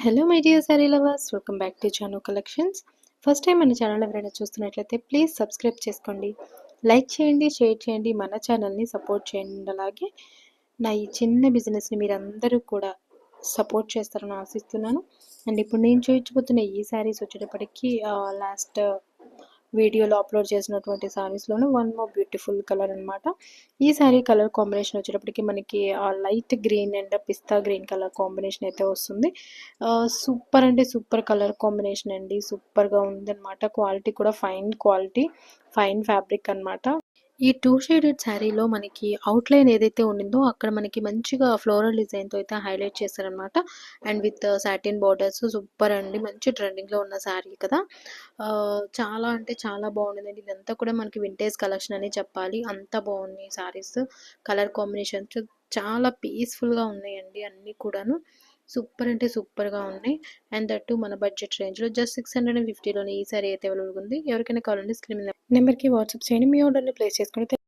Hello my dear sari lovers, welcome back to Janu collections. First time మన channel ఎవరైనా చూస్తున్నట్లయితే please subscribe చేసుకోండి, like చేయండి, షేర్ చేయండి, మన ఛానల్ని సపోర్ట్ చేయండి. అలాగే నా ఈ చిన్న బిజినెస్ని మీరందరూ కూడా సపోర్ట్ చేస్తారని ఆశిస్తున్నాను. అండ్ ఇప్పుడు నేను చూపించబోతున్న ఈ శారీస్ వచ్చేటప్పటికి లాస్ట్ వీడియోలో అప్లోడ్ చేసినటువంటి శారీస్లోనే వన్ మోర్ బ్యూటిఫుల్ కలర్ అనమాట. ఈ శారీ కలర్ కాంబినేషన్ వచ్చేటప్పటికి మనకి light green and pista green colour combination అయితే వస్తుంది. సూపర్ అంటే సూపర్ కలర్ కాంబినేషన్ అండి, సూపర్గా ఉందన్నమాట. క్వాలిటీ కూడా ఫైన్ క్వాలిటీ, ఫైన్ ఫ్యాబ్రిక్ అనమాట. ఈ టూ షేడెడ్ శారీలో మనకి అవుట్లైన్ ఏదైతే ఉండిందో అక్కడ మనకి మంచిగా ఫ్లోరల్ డిజైన్తో అయితే హైలైట్ చేశారనమాట. And with satin borders super అండి, మంచి ట్రెండింగ్లో ఉన్న శారీ కదా. చాలా అంటే చాలా బాగుంటుందండి. ఇదంతా కూడా మనకి వింటేజ్ కలెక్షన్ అని చెప్పాలి, అంత బాగున్నాయి శారీస్. కలర్ కాంబినేషన్స్ చాలా పీస్ఫుల్గా ఉన్నాయండి అన్నీ కూడాను. సూపర్ అంటే సూపర్గా ఉన్నాయి. అండ్ దట్టు మన బడ్జెట్ రేంజ్లో జస్ట్ 650లోనే ఈ సారీ అయితే అవైలబుల్గా ఉంది. ఎవరికైనా కావాలంటే స్క్రీన్ నెంబర్కి వాట్సాప్ చేయండి, మీ ఆర్డర్ని ప్లేస్ చేసుకుని